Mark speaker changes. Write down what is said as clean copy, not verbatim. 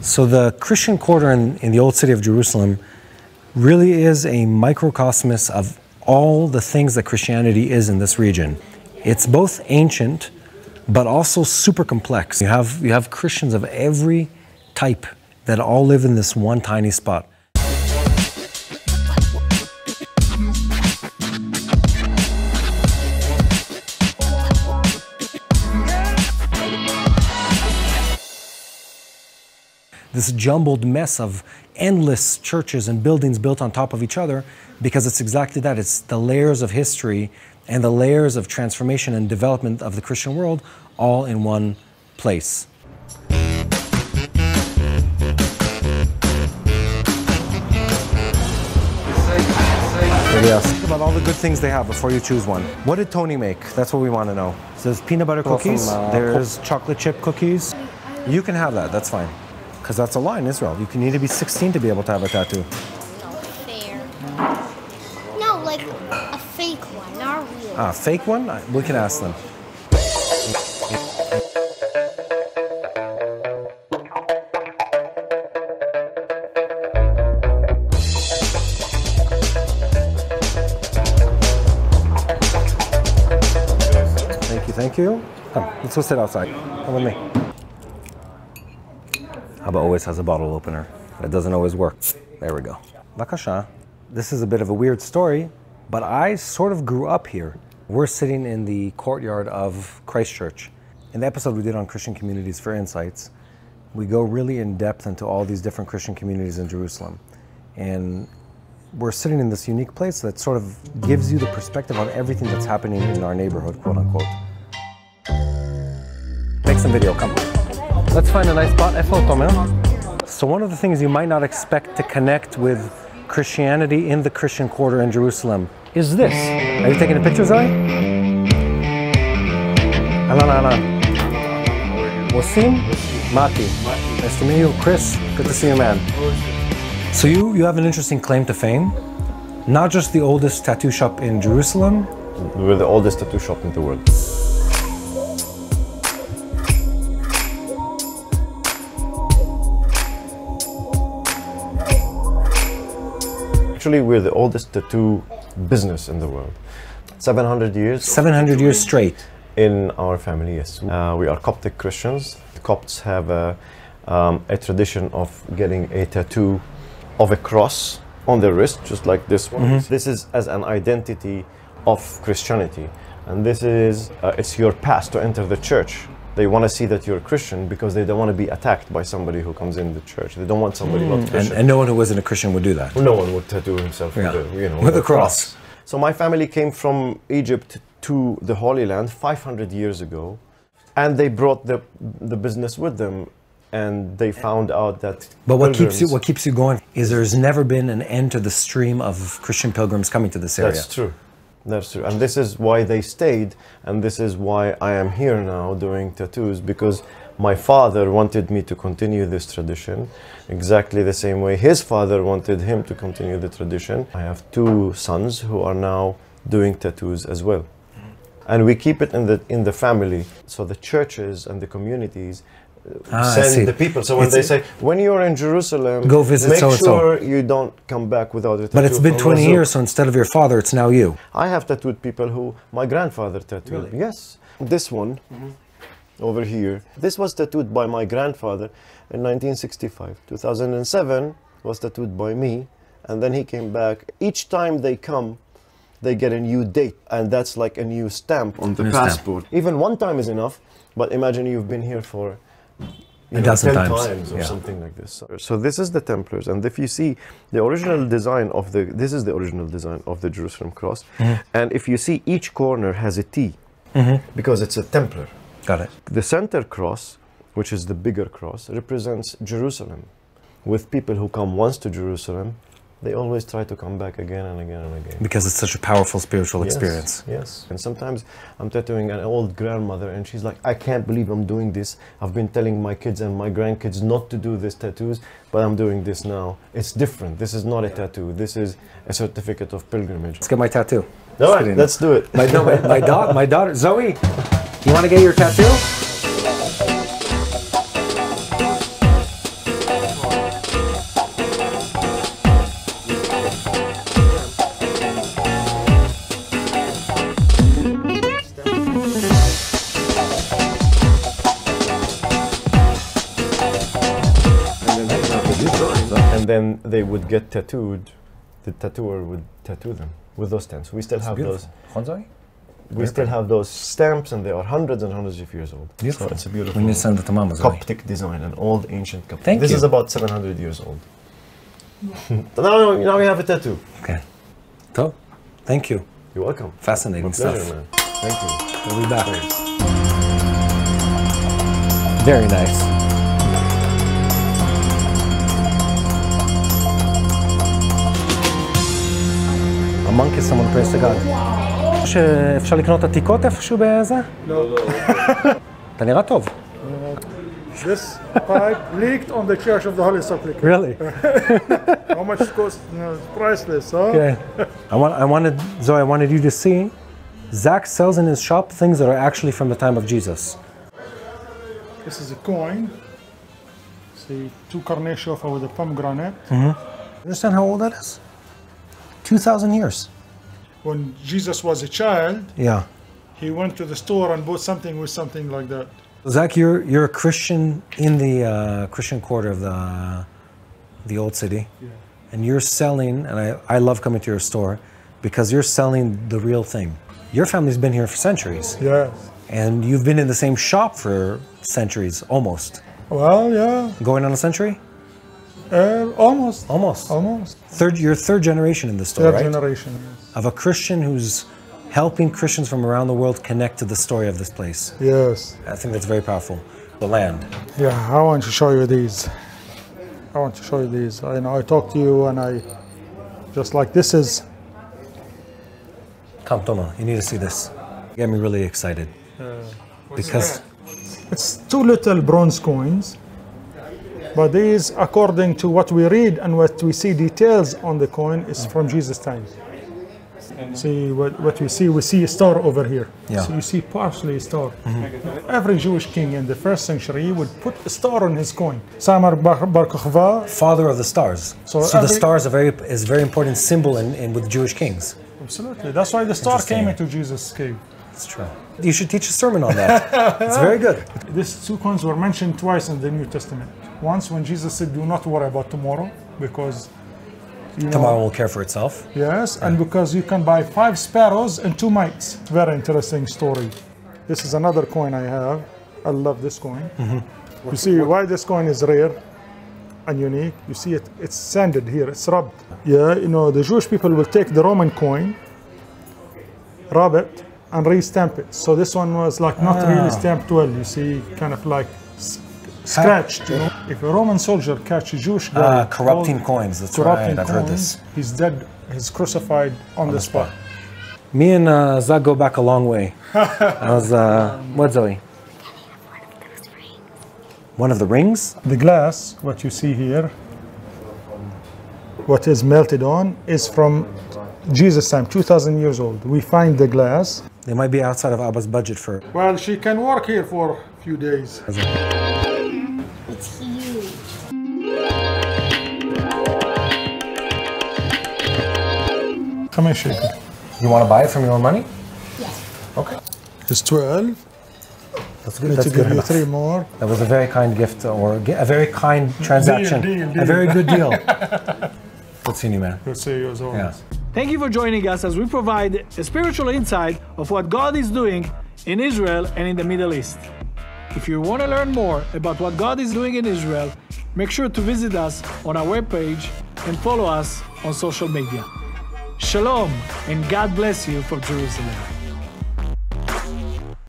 Speaker 1: So the Christian quarter in the old city of Jerusalem really is a microcosmos of all the things that Christianity is in this region. It's both ancient, but also super complex. You have Christians of every type that all live in this one tiny spot. This jumbled mess of endless churches and buildings built on top of each other, because it's exactly that. It's the layers of history and the layers of transformation and development of the Christian world all in one place. Think about all the good things they have before you choose one. What did Tony make? That's what we want to know. So there's peanut butter cookies, there's chocolate chip cookies. You can have that, that's fine. Because that's a law in Israel. You need to be 16 to be able to have a tattoo.
Speaker 2: No, fair. No, like a fake one, not a real.
Speaker 1: Ah, fake one? We can ask them. Thank you. Come, let's go sit outside. Come with me. Abba always has a bottle opener. That doesn't always work. There we go. Bakasha. This is a bit of a weird story, but I sort of grew up here. We're sitting in the courtyard of Christ Church. In the episode we did on Christian communities for Insights, we go really in depth into all these different Christian communities in Jerusalem. And we're sitting in this unique place that sort of gives you the perspective on everything that's happening in our neighborhood, quote unquote. Take some video, come. Let's find a nice spot. So one of the things you might not expect to connect with Christianity in the Christian quarter in Jerusalem is this. Are you taking a picture, Zoe? Alan. Wasim? Mati. Nice to meet you. Chris, good to see you, man. So you have an interesting claim to fame. Not just the oldest tattoo shop in Jerusalem.
Speaker 3: We're the oldest tattoo shop in the world. Actually, we're the oldest tattoo business in the world. 700 years.
Speaker 1: 700 years straight.
Speaker 3: In our family, yes. We are Coptic Christians. The Copts have a tradition of getting a tattoo of a cross on their wrist, just like this one. Mm-hmm. This is as an identity of Christianity. And this is, it's your pass to enter the church. They want to see that you're a Christian because they don't want to be attacked by somebody who comes in the church. They don't want somebody not Christian.
Speaker 1: And no one who wasn't a Christian would do that.
Speaker 3: No one would tattoo himself
Speaker 1: with a cross.
Speaker 3: So my family came from Egypt to the Holy Land 500 years ago, and they brought the business with them, and they found out that.
Speaker 1: But what keeps you going is there's never been an end to the stream of Christian pilgrims coming to this area.
Speaker 3: That's true. That's true, and this is why they stayed, and this is why I am here now doing tattoos, because my father wanted me to continue this tradition exactly the same way his father wanted him to continue the tradition. I have two sons who are now doing tattoos as well, and we keep it in the family. So the churches and the communities send the people. So when they say, when you're in Jerusalem,
Speaker 1: go visit
Speaker 3: make
Speaker 1: so-and-so.
Speaker 3: sure you don't come back without a tattoo.
Speaker 1: But it's been 20 years, so instead of your father, it's now you.
Speaker 3: I have tattooed people who my grandfather tattooed.
Speaker 1: Really?
Speaker 3: Yes. This one, over here, this was tattooed by my grandfather in 1965. 2007 was tattooed by me, and then he came back. Each time they come, they get a new date, and that's like a new stamp on the passport. Even one time is enough, but imagine you've been here for
Speaker 1: 10
Speaker 3: times or something like this. So this is the Templars, and if you see the original design of this is the original design of the Jerusalem cross, and if you see each corner has a T, because it's a Templar.
Speaker 1: Got it.
Speaker 3: The center cross, which is the bigger cross, represents Jerusalem. With people who come once to Jerusalem, they always try to come back again and again and again.
Speaker 1: Because it's such a powerful spiritual experience.
Speaker 3: Yes. And sometimes I'm tattooing an old grandmother and she's like, I can't believe I'm doing this. I've been telling my kids and my grandkids not to do these tattoos, but I'm doing this now. It's different. This is not a tattoo. This is a certificate of pilgrimage.
Speaker 1: Let's get my tattoo.
Speaker 3: All right, let's do it.
Speaker 1: My daughter, Zoe, you want to get your tattoo?
Speaker 3: and then they would get tattooed. The tattooer would tattoo them with those stamps. We still have those.
Speaker 1: Khonzai?
Speaker 3: We still have those stamps, and they are hundreds and hundreds of years old.
Speaker 1: Beautiful.
Speaker 3: So it's a beautiful
Speaker 1: We need to send it to Mama Zoe.
Speaker 3: Coptic design, an old ancient Coptic.
Speaker 1: Thank
Speaker 3: this
Speaker 1: you.
Speaker 3: is about 700 years old. So now we have a tattoo.
Speaker 1: Okay. So, thank you.
Speaker 3: You're welcome.
Speaker 1: Fascinating
Speaker 3: My pleasure,
Speaker 1: stuff.
Speaker 3: man. Thank you.
Speaker 1: We'll be back.
Speaker 3: Thanks.
Speaker 1: Very nice. A monk is someone who prays to God. אפשר לקנות עתיקות איפשהו בזה?
Speaker 4: לא.
Speaker 1: אתה נראה טוב.
Speaker 4: This pipe leaked on the Church of the Holy Sepulchre.
Speaker 1: Really?
Speaker 4: How much it cost? Priceless, huh?
Speaker 1: Okay. I wanted you to see, Zach sells in his shop things that are actually from the time of Jesus.
Speaker 4: This is a coin. See, 2 carnation with a pomegranate.
Speaker 1: Understand how old that is? 2,000 years.
Speaker 4: When Jesus was a child,
Speaker 1: Yeah.
Speaker 4: he went to the store and bought something with something like that.
Speaker 1: Zach, you're a Christian in the Christian quarter of the old city, and you're selling. And I love coming to your store because you're selling the real thing. Your family's been here for centuries,
Speaker 4: Yes.
Speaker 1: and you've been in the same shop for centuries, almost.
Speaker 4: Well, yeah.
Speaker 1: Going on a century?
Speaker 4: Almost.
Speaker 1: Almost.
Speaker 4: Almost.
Speaker 1: You're third generation in the store,
Speaker 4: Third
Speaker 1: right?
Speaker 4: generation, yes.
Speaker 1: Of a Christian who's helping Christians from around the world connect to the story of this place.
Speaker 4: Yes.
Speaker 1: I think that's very powerful. The land.
Speaker 4: Yeah, I want to show you these. I want to show you these. I talk to you and I just like this is.
Speaker 1: Come, Toma, you need to see this. You get me really excited. Because
Speaker 4: It's 2 little bronze coins, but these, according to what we read and what we see details on the coin, is from Jesus' time. See what we see a star over here.
Speaker 1: Yeah.
Speaker 4: So you see partially a star. Every Jewish king in the 1st century would put a star on his coin. Samar Bar Kokhba.
Speaker 1: Father of the stars.
Speaker 4: So
Speaker 1: the star is a very important symbol in with Jewish kings.
Speaker 4: Absolutely. That's why the star came into Jesus' cave.
Speaker 1: It's true. You should teach a sermon on that. It's very good.
Speaker 4: These 2 coins were mentioned twice in the New Testament. Once when Jesus said, "Do not worry about tomorrow," because
Speaker 1: Tomorrow will care for itself.
Speaker 4: Yes, and because you can buy 5 sparrows and 2 mites. Very interesting story. This is another coin I have. I love this coin. You see why this coin is rare and unique? You see it's sanded here, it's rubbed. Yeah, the Jewish people will take the Roman coin, rub it, and re-stamp it. So this one was like not really stamped well. You see, kind of like scratched. If a Roman soldier catches a Jewish guy
Speaker 1: corrupting coins. That's right. I've heard this.
Speaker 4: He's dead. He's crucified on the spot.
Speaker 1: Me and Zach go back a long way. What, Zoe? One of the rings?
Speaker 4: The glass, what you see here, what is melted on, is from Jesus' time, 2,000 years old. We find the glass.
Speaker 1: They might be outside of Abba's budget for.
Speaker 4: Well, she can work here for a few days.
Speaker 2: It's huge.
Speaker 4: Come here, shake it.
Speaker 1: You want to buy it from your own money?
Speaker 2: Yes.
Speaker 1: Okay.
Speaker 4: It's 12.
Speaker 1: That's good.
Speaker 4: Need
Speaker 1: That's
Speaker 4: to
Speaker 1: good
Speaker 4: give you
Speaker 1: enough.
Speaker 4: 3 more.
Speaker 1: That was a very kind gift or a very kind transaction.
Speaker 4: Deal.
Speaker 1: A very good deal. Good seeing you, man.
Speaker 4: Good to see you as always.
Speaker 1: Yeah.
Speaker 5: Thank you for joining us as we provide a spiritual insight of what God is doing in Israel and in the Middle East. If you want to learn more about what God is doing in Israel, make sure to visit us on our webpage and follow us on social media. Shalom and God bless you from Jerusalem.